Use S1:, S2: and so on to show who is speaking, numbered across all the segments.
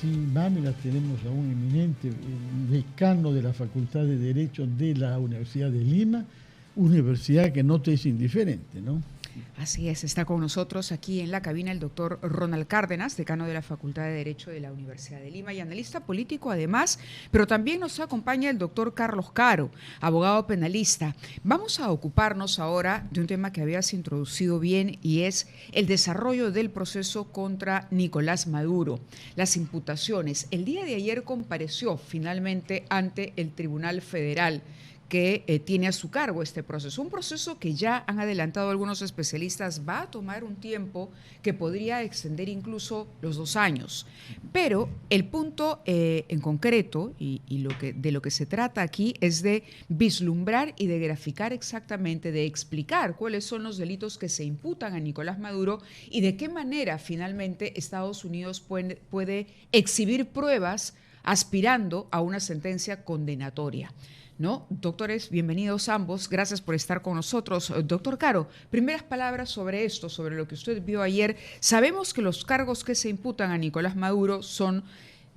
S1: Sí, mami, la tenemos a un eminente decano de la Facultad de Derecho de la Universidad de Lima, universidad que no te es indiferente, ¿no?
S2: Así es, está con nosotros aquí en la cabina el doctor Ronald Cárdenas, decano de la Facultad de Derecho de la Universidad de Lima y analista político además, pero también nos acompaña el doctor Carlos Caro, abogado penalista. Vamos a ocuparnos ahora de un tema que habías introducido bien y es el desarrollo del proceso contra Nicolás Maduro, las imputaciones. El día de ayer compareció finalmente ante el Tribunal Federal que tiene a su cargo este proceso. Un proceso que ya han adelantado algunos especialistas va a tomar un tiempo que podría extender incluso los 2 años. Pero el punto en concreto y de lo que se trata aquí es de vislumbrar y de graficar exactamente, de explicar cuáles son los delitos que se imputan a Nicolás Maduro y de qué manera finalmente Estados Unidos puede exhibir pruebas aspirando a una sentencia condenatoria. ¿No? Doctores, bienvenidos ambos, gracias por estar con nosotros. Doctor Caro, primeras palabras sobre esto, sobre lo que usted vio ayer. Sabemos que los cargos que se imputan a Nicolás Maduro son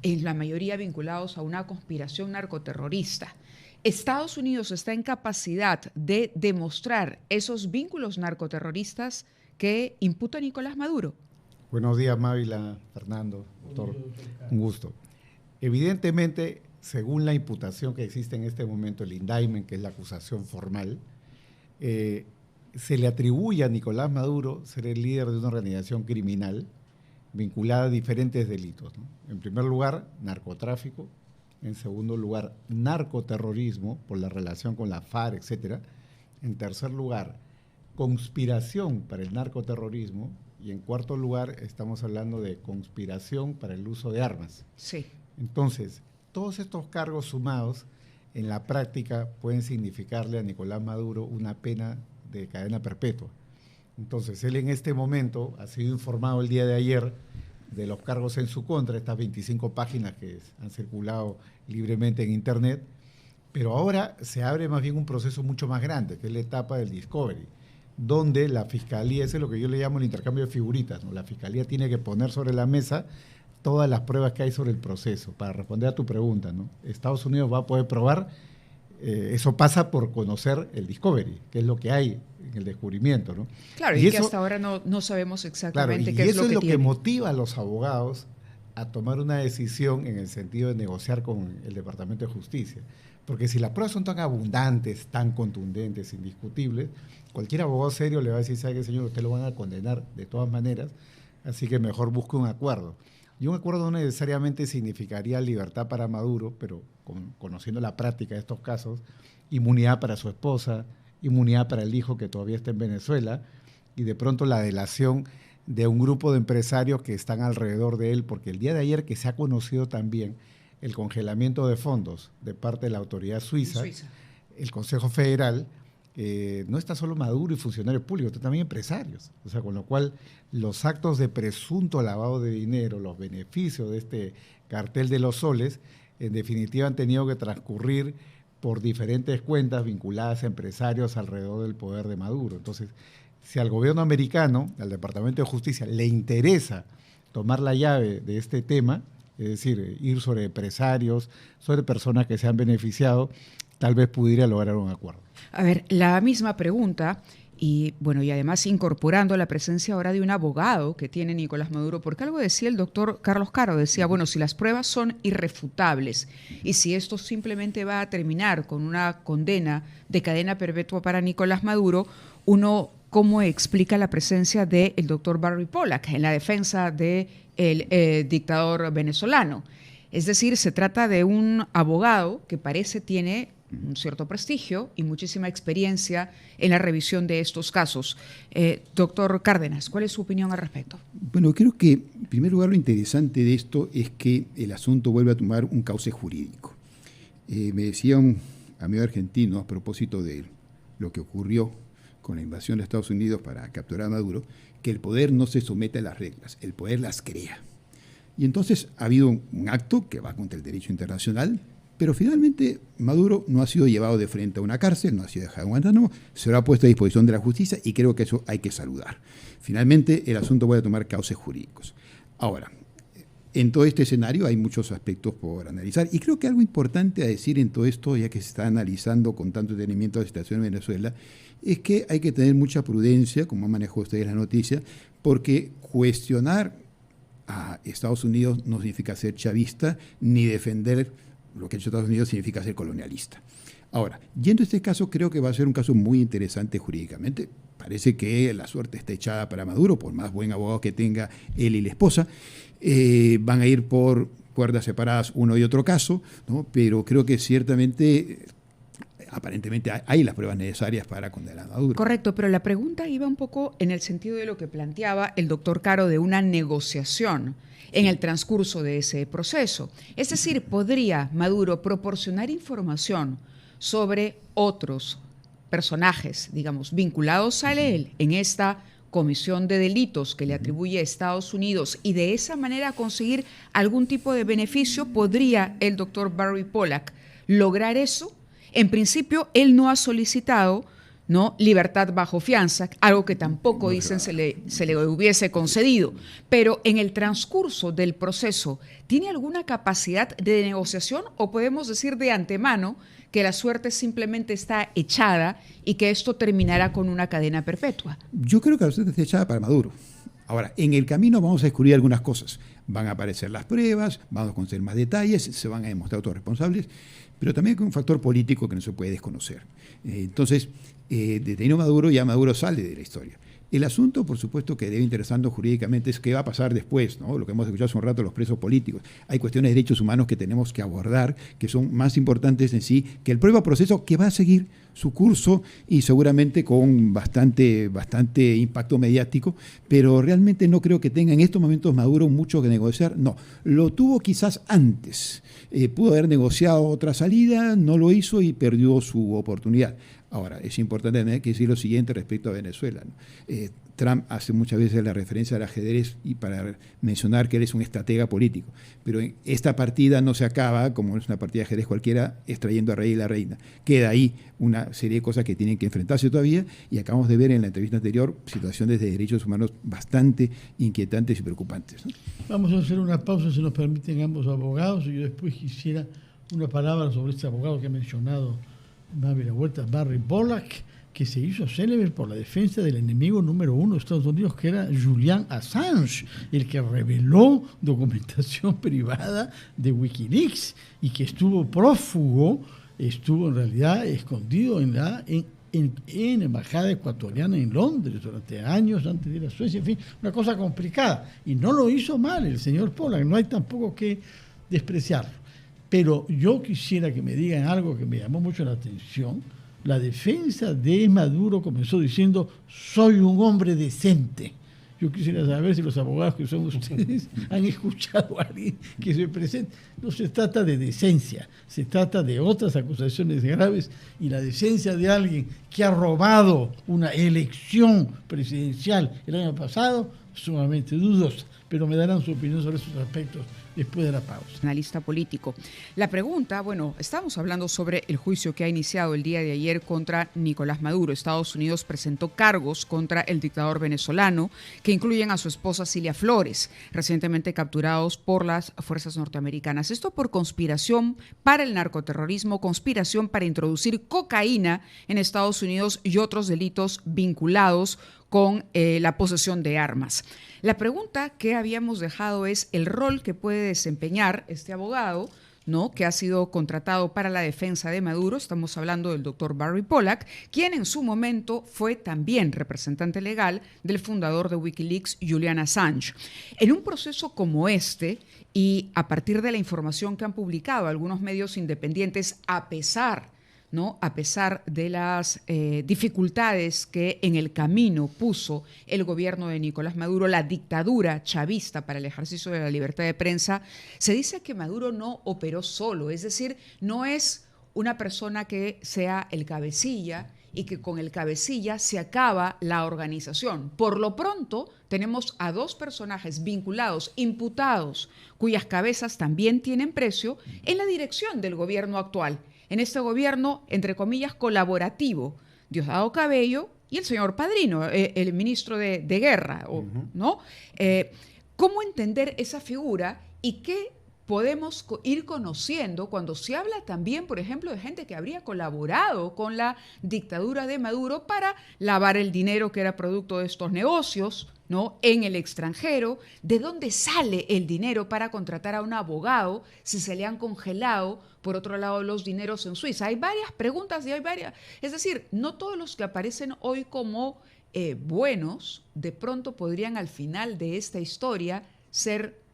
S2: en la mayoría vinculados a una conspiración narcoterrorista. ¿Estados Unidos está en capacidad de demostrar esos vínculos narcoterroristas que imputa Nicolás Maduro?
S3: Buenos días, Mávila, Fernando, doctor, un gusto. Evidentemente, según la imputación que existe en este momento, el indictment, que es la acusación formal, se le atribuye a Nicolás Maduro ser el líder de una organización criminal vinculada a diferentes delitos, ¿no? En primer lugar, narcotráfico; en segundo lugar, narcoterrorismo, por la relación con la FARC, etc. En tercer lugar, conspiración para el narcoterrorismo; y en cuarto lugar, estamos hablando de conspiración para el uso de armas.
S2: Sí.
S3: Entonces, todos estos cargos sumados en la práctica pueden significarle a Nicolás Maduro una pena de cadena perpetua. Entonces, él en este momento ha sido informado el día de ayer de los cargos en su contra, estas 25 páginas que han circulado libremente en Internet, pero ahora se abre más bien un proceso mucho más grande, que es la etapa del discovery, donde la Fiscalía, ese es lo que yo le llamo el intercambio de figuritas, ¿no? La Fiscalía tiene que poner sobre la mesa todas las pruebas que hay sobre el proceso. Para responder a tu pregunta, ¿no? Estados Unidos va a poder probar, eso pasa por conocer el discovery, que es lo que hay en el descubrimiento, ¿no?
S2: Claro, y que hasta ahora no sabemos exactamente qué es lo que tiene.
S3: Eso es lo que motiva a los abogados a tomar una decisión en el sentido de negociar con el Departamento de Justicia. Porque si las pruebas son tan abundantes, tan contundentes, indiscutibles, cualquier abogado serio le va a decir, ¿sabe qué, señor? Usted lo van a condenar de todas maneras, así que mejor busque un acuerdo. Y un acuerdo no necesariamente significaría libertad para Maduro, pero conociendo la práctica de estos casos, inmunidad para su esposa, inmunidad para el hijo que todavía está en Venezuela, y de pronto la delación de un grupo de empresarios que están alrededor de él, porque el día de ayer que se ha conocido también el congelamiento de fondos de parte de la autoridad suiza. El Consejo Federal, no está solo Maduro y funcionarios públicos, está también empresarios. O sea, con lo cual los actos de presunto lavado de dinero, los beneficios de este cartel de los soles, en definitiva han tenido que transcurrir por diferentes cuentas vinculadas a empresarios alrededor del poder de Maduro. Entonces, si al gobierno americano, al Departamento de Justicia, le interesa tomar la llave de este tema, es decir, ir sobre empresarios, sobre personas que se han beneficiado, tal vez pudiera lograr un acuerdo.
S2: A ver, la misma pregunta, y bueno, y además incorporando la presencia ahora de un abogado que tiene Nicolás Maduro, porque algo decía el doctor Carlos Caro, decía, bueno, si las pruebas son irrefutables y si esto simplemente va a terminar con una condena de cadena perpetua para Nicolás Maduro, uno, ¿cómo explica la presencia del doctor Barry Pollack en la defensa del dictador venezolano? Es decir, se trata de un abogado que parece tiene un cierto prestigio y muchísima experiencia en la revisión de estos casos. Doctor Cárdenas, ¿cuál es su opinión al respecto?
S4: Bueno, creo que, en primer lugar, lo interesante de esto es que el asunto vuelve a tomar un cauce jurídico. Me decía un amigo argentino, a propósito de lo que ocurrió con la invasión de Estados Unidos para capturar a Maduro, que el poder no se somete a las reglas, el poder las crea. Y entonces ha habido un acto que va contra el derecho internacional, pero finalmente Maduro no ha sido llevado de frente a una cárcel, no ha sido dejado en Guantánamo, se lo ha puesto a disposición de la justicia y creo que eso hay que saludar. Finalmente el asunto puede tomar cauces jurídicos. Ahora, en todo este escenario hay muchos aspectos por analizar. Y creo que algo importante a decir en todo esto, ya que se está analizando con tanto detenimiento la situación en Venezuela, es que hay que tener mucha prudencia, como manejó ustedes la noticia, porque cuestionar a Estados Unidos no significa ser chavista, ni defender lo que ha hecho Estados Unidos significa ser colonialista. Ahora, yendo a este caso, creo que va a ser un caso muy interesante jurídicamente. Parece que la suerte está echada para Maduro, por más buen abogado que tenga él y la esposa. Van a ir por cuerdas separadas uno y otro caso, ¿no? Pero creo que ciertamente, aparentemente, hay las pruebas necesarias para condenar a Maduro.
S2: Correcto, pero la pregunta iba un poco en el sentido de lo que planteaba el doctor Caro de una negociación en el transcurso de ese proceso. Es decir, ¿podría Maduro proporcionar información sobre otros personajes, digamos, vinculados a él en esta comisión de delitos que le atribuye a Estados Unidos y de esa manera conseguir algún tipo de beneficio? ¿Podría el doctor Barry Pollack lograr eso? En principio, él no ha solicitado, ¿no?, libertad bajo fianza, algo que tampoco dicen se le hubiese concedido. Pero en el transcurso del proceso, ¿tiene alguna capacidad de negociación o podemos decir de antemano que la suerte simplemente está echada y que esto terminará con una cadena perpetua?
S4: Yo creo que la suerte está echada para Maduro. Ahora, en el camino vamos a descubrir algunas cosas. Van a aparecer las pruebas, vamos a conocer más detalles, se van a demostrar todos responsables, pero también hay un factor político que no se puede desconocer. Entonces, detenido Maduro, ya Maduro sale de la historia. El asunto, por supuesto, que debe interesarnos jurídicamente es qué va a pasar después, ¿no? Lo que hemos escuchado hace un rato, los presos políticos. Hay cuestiones de derechos humanos que tenemos que abordar, que son más importantes en sí que el propio proceso que va a seguir su curso y seguramente con bastante impacto mediático, pero realmente no creo que tenga en estos momentos Maduro mucho que negociar. No, lo tuvo quizás antes. Pudo haber negociado otra salida, no lo hizo y perdió su oportunidad. Ahora, es importante tener que decir lo siguiente respecto a Venezuela, ¿no? Trump hace muchas veces la referencia al ajedrez y para mencionar que él es un estratega político, pero en esta partida no se acaba, como es una partida de ajedrez cualquiera, extrayendo al rey y la reina. Queda ahí una serie de cosas que tienen que enfrentarse todavía y acabamos de ver en la entrevista anterior situaciones de derechos humanos bastante inquietantes y preocupantes, ¿no?
S1: Vamos a hacer una pausa, si nos permiten ambos abogados, y yo después quisiera una palabra sobre este abogado que ha mencionado Mávila Huerta, Barry Pollack, que se hizo célebre por la defensa del enemigo número uno de Estados Unidos, que era Julian Assange, el que reveló documentación privada de Wikileaks y que estuvo prófugo, estuvo en realidad escondido en la embajada ecuatoriana en Londres durante años antes de ir a Suecia. En fin, una cosa complicada. Y no lo hizo mal el señor Pollack, no hay tampoco que despreciarlo. Pero yo quisiera que me digan algo que me llamó mucho la atención. La defensa de Maduro comenzó diciendo: soy un hombre decente. Yo quisiera saber si los abogados que son ustedes han escuchado a alguien que se presente. No se trata de decencia, se trata de otras acusaciones graves, y la decencia de alguien que ha robado una elección presidencial el año pasado, sumamente dudosa. Pero me darán su opinión sobre esos aspectos después de la pausa.
S2: Analista político. La pregunta, bueno, estamos hablando sobre el juicio que ha iniciado el día de ayer contra Nicolás Maduro. Estados Unidos presentó cargos contra el dictador venezolano que incluyen a su esposa Cilia Flores, recientemente capturados por las fuerzas norteamericanas. Esto por conspiración para el narcoterrorismo, conspiración para introducir cocaína en Estados Unidos y otros delitos vinculados con la posesión de armas. La pregunta que habíamos dejado es el rol que puede desempeñar este abogado, ¿no?, que ha sido contratado para la defensa de Maduro. Estamos hablando del doctor Barry Pollack, quien en su momento fue también representante legal del fundador de Wikileaks, Julian Assange. En un proceso como este, y a partir de la información que han publicado algunos medios independientes, a pesar de las dificultades que en el camino puso el gobierno de Nicolás Maduro, la dictadura chavista para el ejercicio de la libertad de prensa, se dice que Maduro no operó solo, es decir, no es una persona que sea el cabecilla y que con el cabecilla se acaba la organización. Por lo pronto, tenemos a dos personajes vinculados, imputados, cuyas cabezas también tienen precio en la dirección del gobierno actual. En este gobierno, entre comillas, colaborativo, Diosdado Cabello y el señor Padrino, el ministro de Guerra, ¿no? ¿Cómo entender esa figura ¿Y qué podemos ir conociendo cuando se habla también, por ejemplo, de gente que habría colaborado con la dictadura de Maduro para lavar el dinero que era producto de estos negocios, ¿no?, en el extranjero? ¿De dónde sale el dinero para contratar a un abogado si se le han congelado, por otro lado, los dineros en Suiza? Hay varias preguntas y hay varias. Es decir, no todos los que aparecen hoy como buenos, de pronto podrían al final de esta historia ser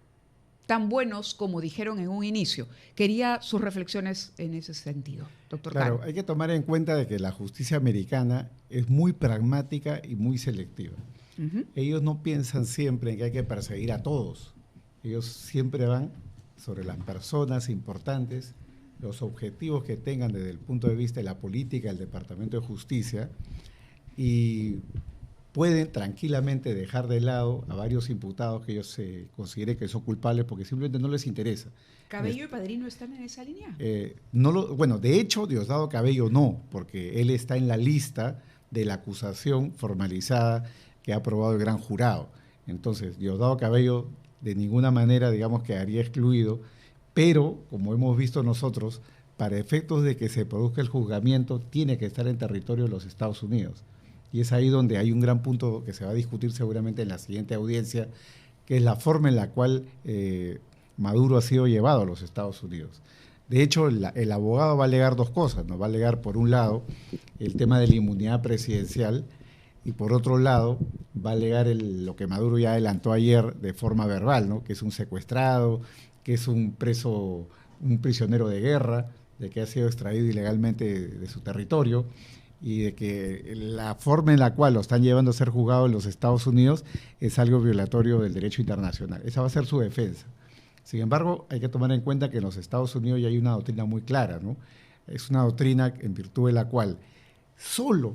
S2: tan buenos como dijeron en un inicio. Quería sus reflexiones en ese sentido, doctor
S3: Claro,
S2: Caro.
S3: hay que tomar en cuenta de que la justicia americana es muy pragmática y muy selectiva. Ellos no piensan siempre en que hay que perseguir a todos. Ellos siempre van sobre las personas importantes, los objetivos que tengan desde el punto de vista de la política del Departamento de Justicia, y pueden tranquilamente dejar de lado a varios imputados que ellos se consideren que son culpables porque simplemente no les interesa.
S2: ¿Cabello y Padrino están en esa línea?
S3: Bueno, de hecho, Diosdado Cabello no, porque él está en la lista de la acusación formalizada que ha aprobado el gran jurado. Entonces, Diosdado Cabello de ninguna manera, digamos, quedaría excluido, pero, como hemos visto nosotros, para efectos de que se produzca el juzgamiento, tiene que estar en territorio de los Estados Unidos. Y es ahí donde hay un gran punto que se va a discutir seguramente en la siguiente audiencia, que es la forma en la cual Maduro ha sido llevado a los Estados Unidos. De hecho, el abogado va a alegar dos cosas, ¿no? Va a alegar, por un lado, el tema de la inmunidad presidencial, y por otro lado, va a alegar lo que Maduro ya adelantó ayer de forma verbal, ¿no?, que es un secuestrado, que es un prisionero de guerra, de que ha sido extraído ilegalmente de su territorio, y de que la forma en la cual lo están llevando a ser juzgado en los Estados Unidos es algo violatorio del derecho internacional. Esa va a ser su defensa. Sin embargo, hay que tomar en cuenta que en los Estados Unidos ya hay una doctrina muy clara, ¿no? Es una doctrina en virtud de la cual solo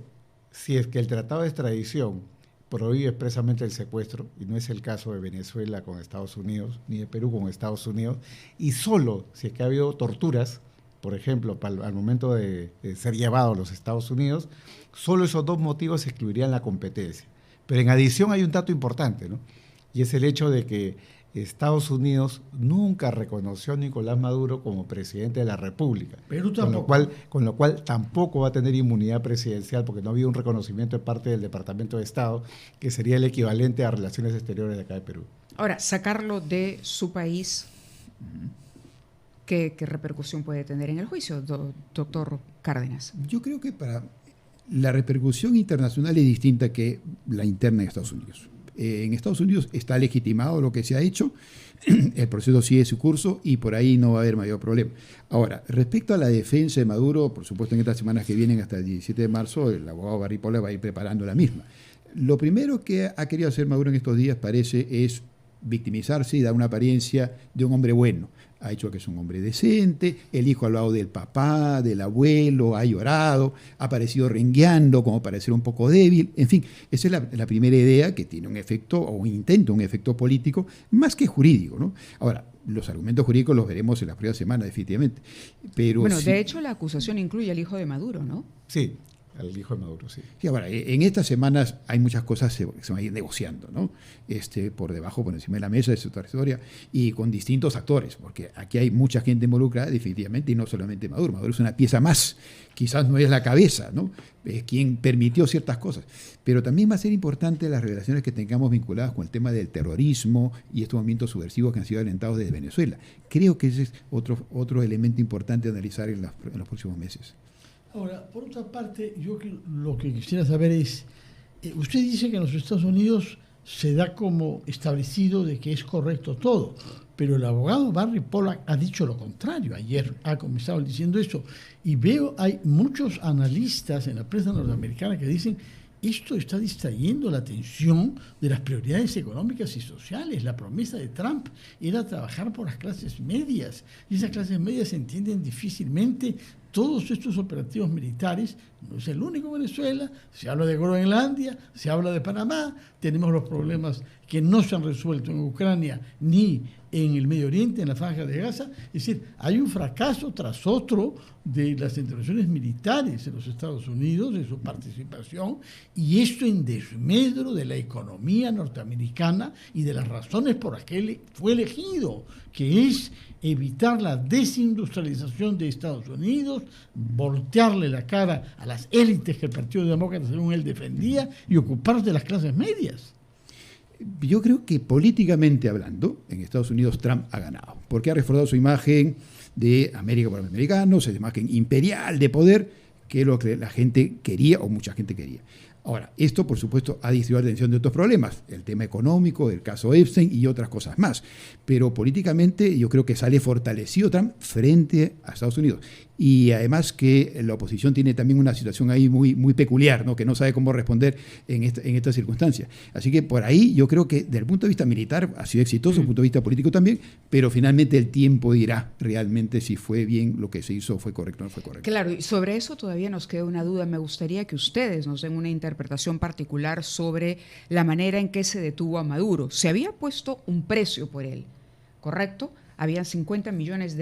S3: si es que el tratado de extradición prohíbe expresamente el secuestro, y no es el caso de Venezuela con Estados Unidos, ni de Perú con Estados Unidos, y solo si es que ha habido torturas, por ejemplo, al momento de ser llevado a los Estados Unidos, solo esos dos motivos excluirían la competencia. Pero en adición hay un dato importante, ¿no?, y es el hecho de que Estados Unidos nunca reconoció a Nicolás Maduro como presidente de la República.
S1: Perú tampoco.
S3: Con lo cual tampoco va a tener inmunidad presidencial, porque no había un reconocimiento de parte del Departamento de Estado, que sería el equivalente a Relaciones Exteriores de acá de Perú.
S2: Ahora, sacarlo de su país, ¿qué repercusión puede tener en el juicio, doctor Cárdenas?
S4: Yo creo que la repercusión internacional es distinta que la interna de Estados Unidos. En Estados Unidos está legitimado lo que se ha hecho, el proceso sigue su curso y por ahí no va a haber mayor problema. Ahora, respecto a la defensa de Maduro, por supuesto en estas semanas que vienen hasta el 17 de marzo, el abogado Barry Pollack va a ir preparando la misma. Lo primero que ha querido hacer Maduro en estos días parece es victimizarse y dar una apariencia de un hombre bueno. Ha dicho que es un hombre decente, el hijo ha hablado del papá, del abuelo, ha llorado, ha aparecido rengueando como para ser un poco débil. En fin, esa es la primera idea, que tiene un efecto, o un efecto político, más que jurídico, ¿no? Ahora, los argumentos jurídicos los veremos en las próximas semanas, definitivamente. Pero
S2: bueno,
S4: sí,
S2: de hecho, la acusación incluye al hijo de Maduro, ¿no?
S3: Sí, al hijo de Maduro, sí.
S4: Sí, ahora, en estas semanas hay muchas cosas que se van a ir negociando, ¿no? Por debajo, por encima de la mesa de su historia, y con distintos actores, porque aquí hay mucha gente involucrada, definitivamente, y no solamente Maduro. Maduro es una pieza más, quizás no es la cabeza, ¿no? Es quien permitió ciertas cosas. Pero también va a ser importante las revelaciones que tengamos vinculadas con el tema del terrorismo y estos movimientos subversivos que han sido alentados desde Venezuela. Creo que ese es otro elemento importante a analizar en los próximos meses.
S1: Ahora, por otra parte, yo lo que quisiera saber es, usted dice que en los Estados Unidos se da como establecido de que es correcto todo, pero el abogado Barry Pollack ha dicho lo contrario. Ayer ha comenzado diciendo eso, y veo hay muchos analistas en la prensa norteamericana que dicen esto está distrayendo la atención de las prioridades económicas y sociales. La promesa de Trump era trabajar por las clases medias, y esas clases medias se entienden difícilmente todos estos operativos militares, no es el único en Venezuela, se habla de Groenlandia, se habla de Panamá, tenemos los problemas que no se han resuelto en Ucrania ni en el Medio Oriente, en la Franja de Gaza. Es decir, hay un fracaso tras otro de las intervenciones militares en los Estados Unidos, de su participación, y esto en desmedro de la economía norteamericana y de las razones por las que él fue elegido, que es evitar la desindustrialización de Estados Unidos, voltearle la cara a las élites que el Partido Demócrata, según él, defendía, y ocuparse de las clases medias.
S4: Yo creo que políticamente hablando, en Estados Unidos Trump ha ganado, porque ha reforzado su imagen de América para los americanos, esa imagen imperial de poder, que es lo que la gente quería o mucha gente quería. Ahora, esto por supuesto ha distraído la atención de otros problemas, el tema económico, el caso Epstein y otras cosas más. Pero políticamente yo creo que sale fortalecido Trump frente a Estados Unidos. Y además que la oposición tiene también una situación ahí muy peculiar, ¿no? Que no sabe cómo responder en esta circunstancia. Así que por ahí yo creo que desde el punto de vista militar ha sido exitoso, desde el punto de vista político también, pero finalmente el tiempo dirá realmente si fue bien lo que se hizo, fue correcto o no fue correcto.
S2: Claro, y sobre eso todavía nos queda una duda. Me gustaría que ustedes nos den una interpretación particular sobre la manera en que se detuvo a Maduro. Se había puesto un precio por él, ¿correcto? Habían $50 millones,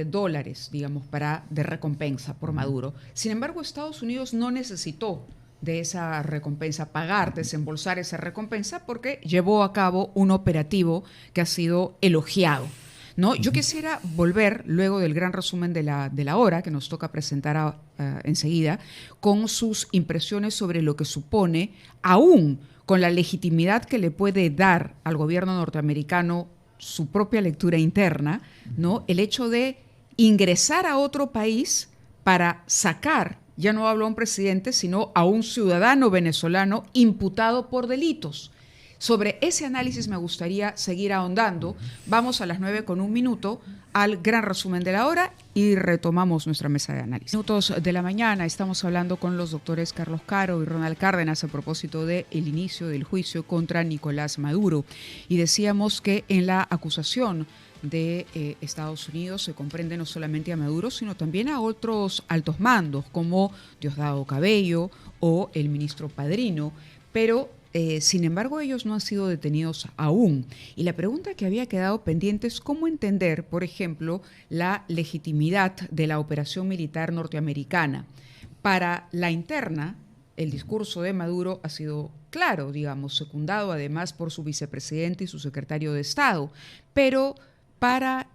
S2: digamos, de recompensa por Maduro. Sin embargo, Estados Unidos no necesitó de esa recompensa, desembolsar esa recompensa, porque llevó a cabo un operativo que ha sido elogiado, ¿no? Yo quisiera volver, luego del gran resumen de la hora, que nos toca presentar enseguida, con sus impresiones sobre lo que supone, aún con la legitimidad que le puede dar al gobierno norteamericano su propia lectura interna, ¿no? El hecho de ingresar a otro país para sacar, ya no hablo a un presidente, sino a un ciudadano venezolano imputado por delitos. Sobre ese análisis me gustaría seguir ahondando. Vamos a las 9:01 al gran resumen de la hora y retomamos nuestra mesa de análisis. Minutos de la mañana estamos hablando con los doctores Carlos Caro y Ronald Cárdenas a propósito del inicio del juicio contra Nicolás Maduro. Y decíamos que en la acusación de Estados Unidos se comprende no solamente a Maduro, sino también a otros altos mandos, como Diosdado Cabello o el ministro Padrino, pero sin embargo, ellos no han sido detenidos aún. Y la pregunta que había quedado pendiente es cómo entender, por ejemplo, la legitimidad de la operación militar norteamericana. Para la interna, el discurso de Maduro ha sido claro, digamos, secundado además por su vicepresidente y su secretario de Estado. Pero para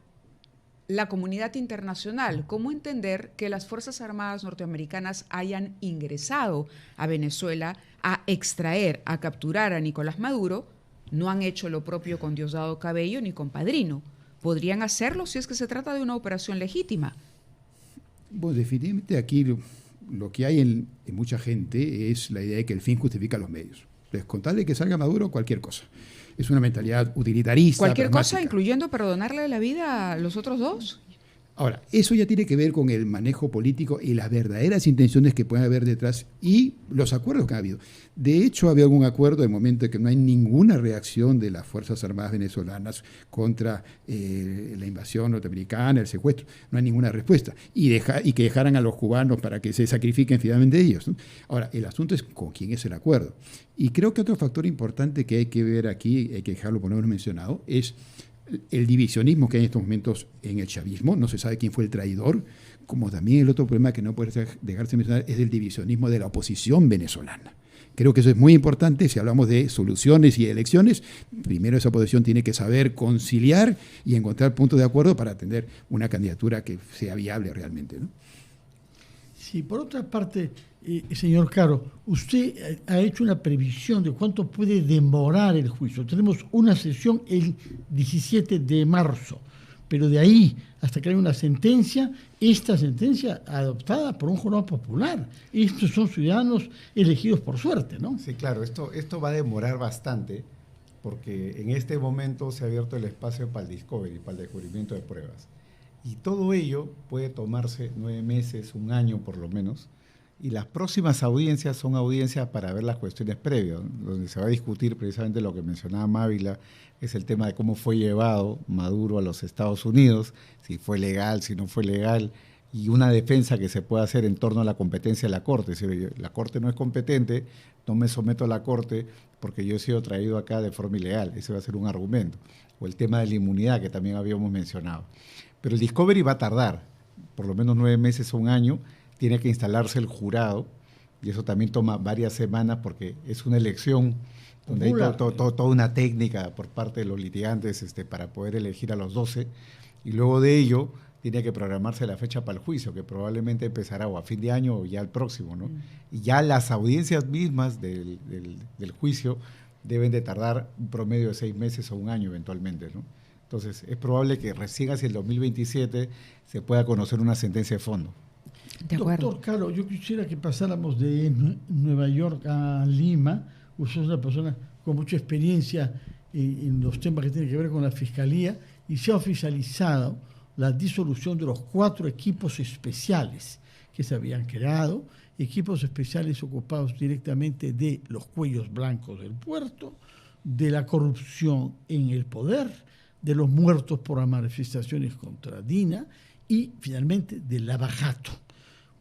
S2: la comunidad internacional, ¿cómo entender que las Fuerzas Armadas norteamericanas hayan ingresado a Venezuela a extraer, a capturar a Nicolás Maduro? No han hecho lo propio con Diosdado Cabello ni con Padrino. ¿Podrían hacerlo si es que se trata de una operación legítima?
S4: Bueno, definitivamente aquí lo que hay en mucha gente es la idea de que el fin justifica los medios. Entonces, con tal de que salga Maduro, cualquier cosa. Es una mentalidad utilitarista.
S2: ¿Cualquier
S4: pragmática.
S2: cosa, incluyendo perdonarle la vida a los otros dos?
S4: Ahora, eso ya tiene que ver con el manejo político y las verdaderas intenciones que pueden haber detrás y los acuerdos que ha habido. De hecho, había algún acuerdo en el momento en que no hay ninguna reacción de las Fuerzas Armadas venezolanas contra la invasión norteamericana, el secuestro. No hay ninguna respuesta. Y que dejaran a los cubanos para que se sacrifiquen finalmente ellos, ¿no? Ahora, el asunto es con quién es el acuerdo. Y creo que otro factor importante que hay que ver aquí, hay que dejarlo por lo menos mencionado, es el divisionismo que hay en estos momentos en el chavismo. No se sabe quién fue el traidor, como también el otro problema que no puede dejarse mencionar es el divisionismo de la oposición venezolana. Creo que eso es muy importante si hablamos de soluciones y elecciones. Primero esa oposición tiene que saber conciliar y encontrar puntos de acuerdo para tener una candidatura que sea viable realmente, ¿no?
S1: Sí, por otra parte, señor Caro, usted ha hecho una previsión de cuánto puede demorar el juicio. Tenemos una sesión el 17 de marzo, pero de ahí hasta que haya una sentencia, esta sentencia adoptada por un jurado popular. Estos son ciudadanos elegidos por suerte, ¿no?
S3: Sí, claro, esto va a demorar bastante porque en este momento se ha abierto el espacio para el discovery, para el descubrimiento de pruebas. Y todo ello puede tomarse 9 meses, 1 año por lo menos, y las próximas audiencias son audiencias para ver las cuestiones previas, donde se va a discutir precisamente lo que mencionaba Mávila, es el tema de cómo fue llevado Maduro a los Estados Unidos, si fue legal, si no fue legal, y una defensa que se puede hacer en torno a la competencia de la Corte. Es decir, la Corte no es competente, no me someto a la Corte porque yo he sido traído acá de forma ilegal. Ese va a ser un argumento. O el tema de la inmunidad que también habíamos mencionado. Pero el discovery va a tardar, por lo menos 9 meses o un año, tiene que instalarse el jurado, y eso también toma varias semanas porque es una elección donde hay toda una técnica por parte de los litigantes para poder elegir a los 12, y luego de ello tiene que programarse la fecha para el juicio, que probablemente empezará o a fin de año o ya el próximo, ¿no? Y ya las audiencias mismas del juicio deben de tardar un promedio de 6 meses o un año eventualmente, ¿no? Entonces, es probable que recién hacia el 2027 se pueda conocer una sentencia de fondo.
S2: De acuerdo.
S1: Doctor Caro, yo quisiera que pasáramos de Nueva York a Lima. Usted es una persona con mucha experiencia en los temas que tienen que ver con la Fiscalía, y se ha oficializado la disolución de los 4 equipos especiales que se habían creado, equipos especiales ocupados directamente de los cuellos blancos del puerto, de la corrupción en el poder, de los muertos por las manifestaciones contra Dina y finalmente del lavajato.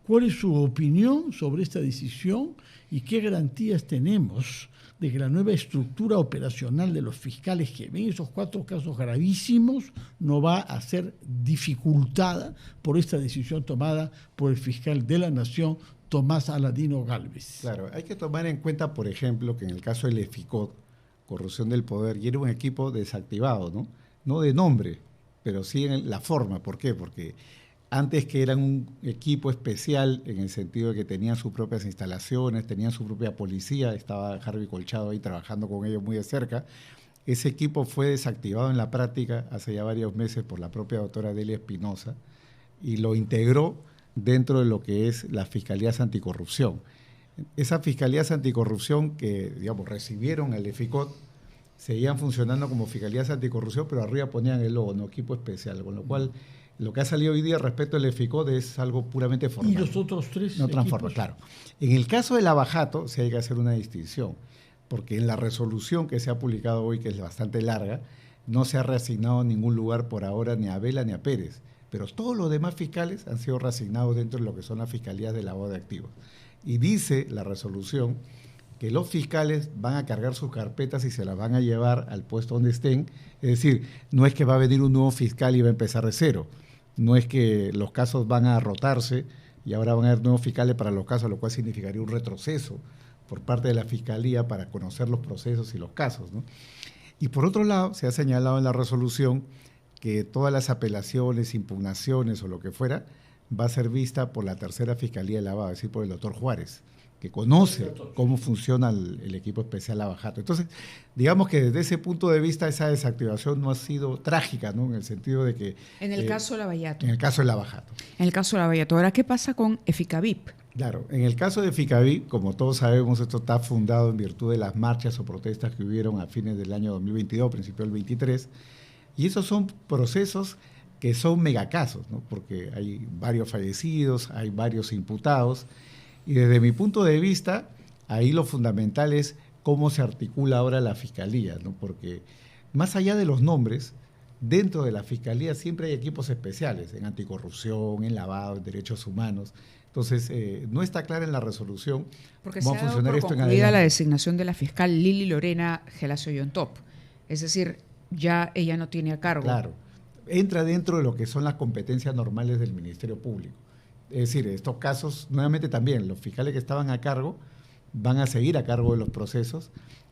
S1: ¿Cuál es su opinión sobre esta decisión y qué garantías tenemos de que la nueva estructura operacional de los fiscales que ven esos 4 casos gravísimos no va a ser dificultada por esta decisión tomada por el fiscal de la Nación, Tomás Aladino Gálvez?
S3: Claro, hay que tomar en cuenta, por ejemplo, que en el caso del EFICOT, corrupción del poder, y era un equipo desactivado, ¿no? No de nombre, pero sí en la forma. ¿Por qué? Porque antes que eran un equipo especial en el sentido de que tenían sus propias instalaciones, tenían su propia policía, estaba Harvey Colchado ahí trabajando con ellos muy de cerca, ese equipo fue desactivado en la práctica hace ya varios meses por la propia doctora Delia Espinosa y lo integró dentro de lo que es las Fiscalías Anticorrupción. Esas Fiscalías Anticorrupción que, digamos, recibieron al EFICOT, seguían funcionando como Fiscalías Anticorrupción, pero arriba ponían el logo, ¿no? Equipo especial, con lo cual lo que ha salido hoy día respecto al EFICOT es algo puramente formal.
S1: ¿Y los otros 3
S3: no transforma, claro. En el caso del lavajato sí hay que hacer una distinción, porque en la resolución que se ha publicado hoy, que es bastante larga, no se ha reasignado ningún lugar por ahora ni a Vela ni a Pérez, pero todos los demás fiscales han sido reasignados dentro de lo que son las fiscalías de lavado de activos. Y dice la resolución que los fiscales van a cargar sus carpetas y se las van a llevar al puesto donde estén. Es decir, no es que va a venir un nuevo fiscal y va a empezar de cero. No es que los casos van a rotarse y ahora van a haber nuevos fiscales para los casos, lo cual significaría un retroceso por parte de la Fiscalía para conocer los procesos y los casos, ¿no? Y por otro lado, se ha señalado en la resolución que todas las apelaciones, impugnaciones o lo que fuera, va a ser vista por la tercera Fiscalía de Lavado, es decir, por el doctor Juárez, que conoce cómo funciona el equipo especial lavajato. Entonces, digamos que desde ese punto de vista esa desactivación no ha sido trágica, ¿no? En el sentido de que...
S2: En el caso de lavajato.
S3: En el caso del lavajato.
S2: En el caso de lavajato. Ahora, ¿qué pasa con Eficavip?
S3: Claro, en el caso de Eficavip, como todos sabemos, esto está fundado en virtud de las marchas o protestas que hubieron a fines del año 2022, principio del 23, y esos son procesos que son megacasos, ¿no? Porque hay varios fallecidos, hay varios imputados, y desde mi punto de vista, ahí lo fundamental es cómo se articula ahora la Fiscalía, ¿no? Porque más allá de los nombres, dentro de la Fiscalía siempre hay equipos especiales en anticorrupción, en lavado, en derechos humanos. Entonces, no está clara en la resolución
S2: cómo va a funcionar esto en adelante. Porque se ha dado por concluida la designación de la fiscal Lili Lorena Gelazo Yontop. Es decir, ya ella no tiene a cargo.
S3: Claro, entra dentro de lo que son las competencias normales del Ministerio Público. Es decir, estos casos, nuevamente también, los fiscales que estaban a cargo van a seguir a cargo de los procesos,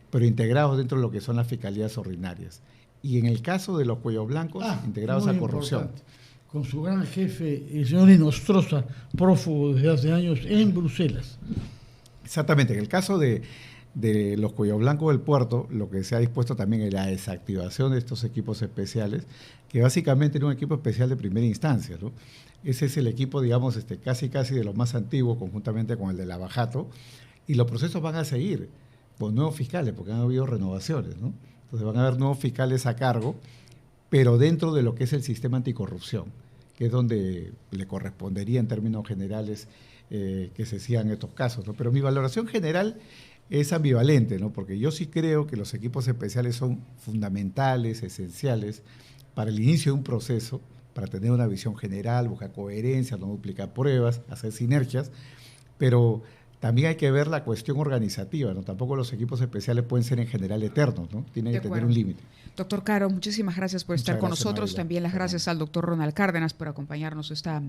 S3: pero integrados dentro de lo que son las fiscalías ordinarias. Y en el caso de los cuellos blancos, integrados a corrupción.
S1: Importante. Con su gran jefe, el señor Inostroza, prófugo desde hace años en Bruselas.
S3: Exactamente, en el caso de los cuellos blancos del puerto, lo que se ha dispuesto también es la desactivación de estos equipos especiales, que básicamente era un equipo especial de primera instancia, ¿no? Ese es el equipo, digamos, casi de los más antiguos, conjuntamente con el de lavajato, y los procesos van a seguir con nuevos fiscales, porque han habido renovaciones, ¿no? Entonces van a haber nuevos fiscales a cargo, pero dentro de lo que es el sistema anticorrupción, que es donde le correspondería en términos generales que se sigan estos casos, ¿no? Pero mi valoración general es ambivalente, ¿no? Porque yo sí creo que los equipos especiales son fundamentales, esenciales para el inicio de un proceso, para tener una visión general, buscar coherencia, no duplicar pruebas, hacer sinergias, pero también hay que ver la cuestión organizativa, ¿no? Tampoco los equipos especiales pueden ser en general eternos, ¿no? Tienen que tener un límite.
S2: Doctor Caro, muchísimas gracias por estar con nosotros.
S3: Mávila.
S2: También las gracias al doctor Ronald Cárdenas por acompañarnos esta mañana.